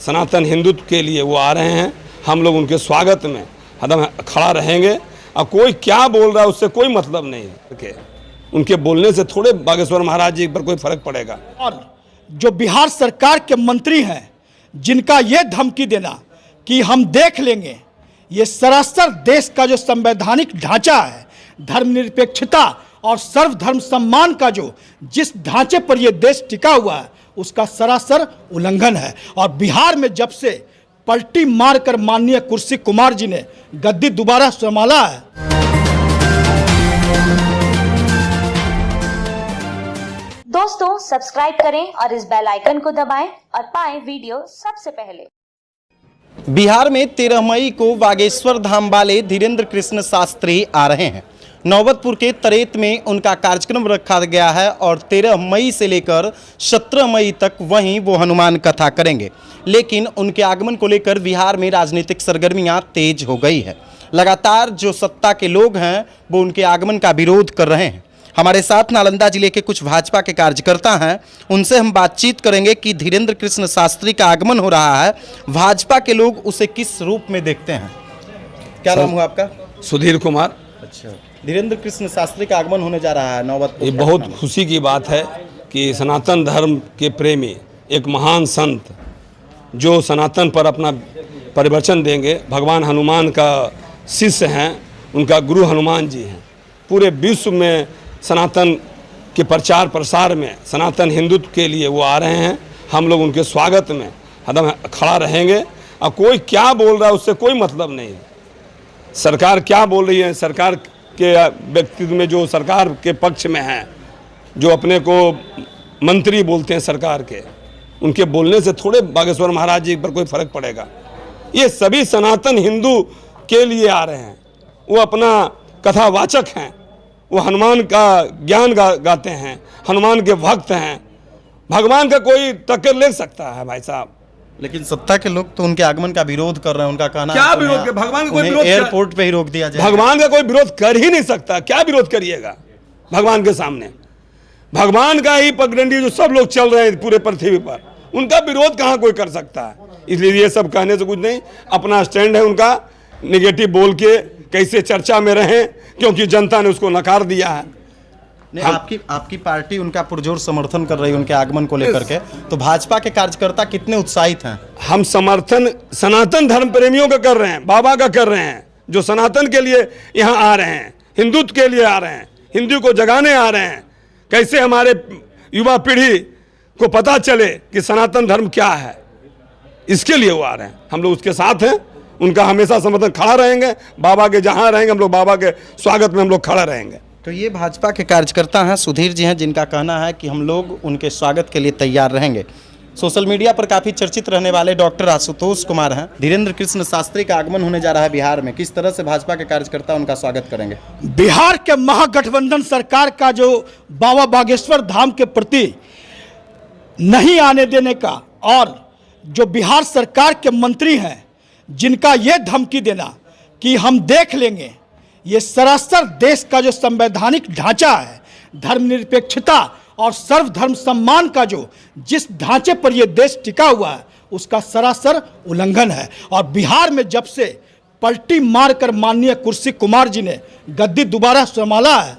सनातन हिंदुत्व के लिए वो आ रहे हैं। हम लोग उनके स्वागत में हरदम खड़ा रहेंगे। और कोई क्या बोल रहा है उससे कोई मतलब नहीं है। उनके बोलने से थोड़े बागेश्वर महाराज जी पर कोई फर्क पड़ेगा। और जो बिहार सरकार के मंत्री हैं, जिनका ये धमकी देना कि हम देख लेंगे, ये सरासर देश का जो संवैधानिक ढांचा है, धर्मनिरपेक्षता और सर्वधर्म सम्मान का जो जिस ढांचे पर यह देश टिका हुआ है, उसका सरासर उल्लंघन है। और बिहार में जब से पलटी मारकर माननीय कुर्सी कुमार जी ने गद्दी दोबारा संभाला है, दोस्तों सब्सक्राइब करें और इस बेल आइकन को दबाएं और पाएं वीडियो सबसे पहले। बिहार में 13 मई को बागेश्वर धाम वाले धीरेन्द्र कृष्ण शास्त्री आ रहे हैं। नौबतपुर के तरेत में उनका कार्यक्रम रखा गया है और 13 मई से लेकर 17 मई तक वहीं वो हनुमान कथा करेंगे। लेकिन उनके आगमन को लेकर बिहार में राजनीतिक सरगर्मियां तेज हो गई है। लगातार जो सत्ता के लोग हैं वो उनके आगमन का विरोध कर रहे हैं। हमारे साथ नालंदा जिले के कुछ भाजपा के कार्यकर्ता हैं, उनसे हम बातचीत करेंगे कि धीरेन्द्र कृष्ण शास्त्री का आगमन हो रहा है, भाजपा के लोग उसे किस रूप में देखते हैं। क्या नाम हुआ आपका? सुधीर कुमार। अच्छा, धीरेन्द्र कृष्ण शास्त्री का आगमन होने जा रहा है नौबतपुर। ये बहुत खुशी की बात है कि सनातन धर्म के प्रेमी एक महान संत जो सनातन पर अपना परिवर्तन देंगे, भगवान हनुमान का शिष्य हैं, उनका गुरु हनुमान जी हैं। पूरे विश्व में सनातन के प्रचार प्रसार में सनातन हिंदुत्व के लिए वो आ रहे हैं। हम लोग उनके स्वागत में हरदम खड़ा रहेंगे। और कोई क्या बोल रहा है उससे कोई मतलब नहीं है। सरकार क्या बोल रही है, सरकार के व्यक्तित्व में जो सरकार के पक्ष में हैं, जो अपने को मंत्री बोलते हैं सरकार के, उनके बोलने से थोड़े बागेश्वर महाराज जी पर कोई फर्क पड़ेगा। ये सभी सनातन हिंदू के लिए आ रहे हैं। वो अपना कथावाचक हैं, वो हनुमान का ज्ञान गाते हैं, हनुमान के भक्त हैं। भगवान का कोई टक्कर ले सकता है भाई साहब? लेकिन सत्ता के लोग तो उनके आगमन का विरोध कर रहे हैं। उनका कहना क्या है विरोध? भगवान का कोई विरोध एयरपोर्ट पे ही रोक दिया जाए। भगवान का कोई विरोध कर ही नहीं सकता। क्या विरोध करिएगा भगवान के सामने? भगवान का ही पगडंडी जो सब लोग चल रहे हैं पूरे पृथ्वी पर, उनका विरोध कहाँ कोई कर सकता है? इसलिए ये सब कहने से कुछ नहीं। अपना स्टैंड है उनका, निगेटिव बोल के कैसे चर्चा में रहें, क्योंकि जनता ने उसको नकार दिया है। नहीं, आपकी पार्टी उनका पुरजोर समर्थन कर रही है उनके आगमन को लेकर के, तो भाजपा के कार्यकर्ता कितने उत्साहित हैं? हम समर्थन सनातन धर्म प्रेमियों का कर रहे हैं, बाबा का कर रहे हैं, जो सनातन के लिए यहाँ आ रहे हैं, हिंदुत्व के लिए आ रहे हैं, हिंदू को जगाने आ रहे हैं। कैसे हमारे युवा पीढ़ी को पता चले कि सनातन धर्म क्या है, इसके लिए वो आ रहे हैं। हम लोग उसके साथ हैं, उनका हमेशा समर्थन खड़ा रहेंगे। बाबा के जहाँ रहेंगे हम लोग, बाबा के स्वागत में हम लोग खड़ा रहेंगे। तो ये भाजपा के कार्यकर्ता हैं, सुधीर जी हैं, जिनका कहना है कि हम लोग उनके स्वागत के लिए तैयार रहेंगे। सोशल मीडिया पर काफ़ी चर्चित रहने वाले डॉक्टर आशुतोष कुमार हैं। धीरेन्द्र कृष्ण शास्त्री का आगमन होने जा रहा है बिहार में, किस तरह से भाजपा के कार्यकर्ता उनका स्वागत करेंगे? बिहार के महागठबंधन सरकार का जो बाबा बागेश्वर धाम के प्रति नहीं आने देने का, और जो बिहार सरकार के मंत्री हैं, जिनका ये धमकी देना कि हम देख लेंगे, ये सरासर देश का जो संवैधानिक ढांचा है, धर्मनिरपेक्षता और सर्वधर्म सम्मान का जो जिस ढांचे पर यह देश टिका हुआ है, उसका सरासर उल्लंघन है। और बिहार में जब से पलटी मारकर माननीय कुर्सी कुमार जी ने गद्दी दोबारा संभाला है,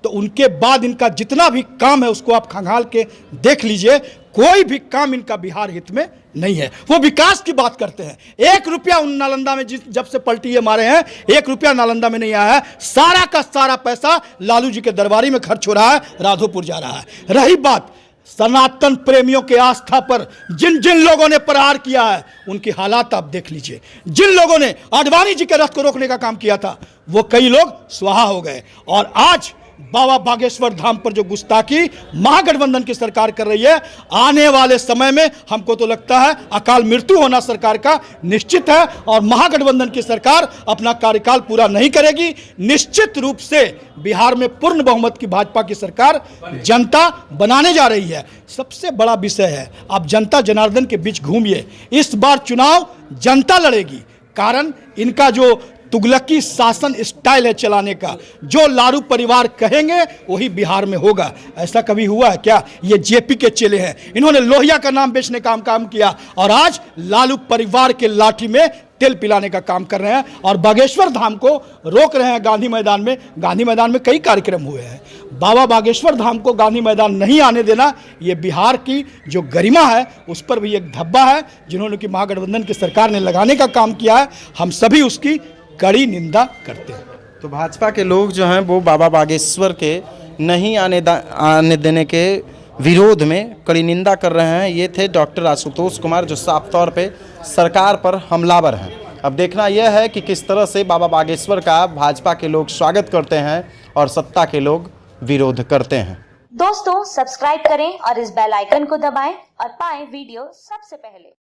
तो उनके बाद इनका जितना भी काम है उसको आप खंगाल के देख लीजिए। कोई भी काम इनका बिहार हित में नहीं है। वो विकास की बात करते हैं। 1 रुपया उन नालंदा में जब से पलटी ये मारे हैं, 1 रुपया नालंदा में नहीं आया है। सारा का सारा पैसा लालू जी के दरबारी में खर्च हो रहा है, राधोपुर जा रहा है। रही बात सनातन प्रेमियों के आस्था पर, जिन जिन लोगों ने प्रहार किया है उनकी हालात आप देख लीजिए। जिन लोगों ने आडवाणी जी के रथ को रोकने का काम किया था, वो कई लोग स्वाहा हो गए। और आज बाबा बागेश्वर धाम पर जो गुस्ताखी महागठबंधन की सरकार कर रही है, आने वाले समय में हमको तो लगता है अकाल मृत्यु होना सरकार का निश्चित है। और महागठबंधन की सरकार अपना कार्यकाल पूरा नहीं करेगी। निश्चित रूप से बिहार में पूर्ण बहुमत की भाजपा की सरकार जनता बनाने जा रही है। सबसे बड़ा विषय है, आप जनता जनार्दन के बीच घूमिए। इस बार चुनाव जनता लड़ेगी, कारण इनका जो तुगलकी शासन स्टाइल है चलाने का। जो लालू परिवार कहेंगे वही बिहार में होगा। ऐसा कभी हुआ है क्या? ये जेपी के चेले हैं, इन्होंने लोहिया का नाम बेचने का काम किया और आज लालू परिवार के लाठी में तेल पिलाने का काम कर रहे हैं और बागेश्वर धाम को रोक रहे हैं गांधी मैदान में। गांधी मैदान में कई कार्यक्रम हुए हैं। बाबा बागेश्वर धाम को गांधी मैदान नहीं आने देना, ये बिहार की जो गरिमा है उस पर भी एक धब्बा है, जिन्होंने कि महागठबंधन की सरकार ने लगाने का काम किया है। हम सभी उसकी कड़ी निंदा करते हैं। तो भाजपा के लोग जो हैं वो बाबा बागेश्वर के नहीं आने देने के विरोध में कड़ी निंदा कर रहे हैं। ये थे डॉक्टर आशुतोष कुमार, जो साफ तौर पे सरकार पर हमलावर हैं। अब देखना यह है कि किस तरह से बाबा बागेश्वर का भाजपा के लोग स्वागत करते हैं और सत्ता के लोग विरोध करते हैं। दोस्तों सब्सक्राइब करें और इस बेल आइकन को दबाएं और पाएं वीडियो सबसे पहले।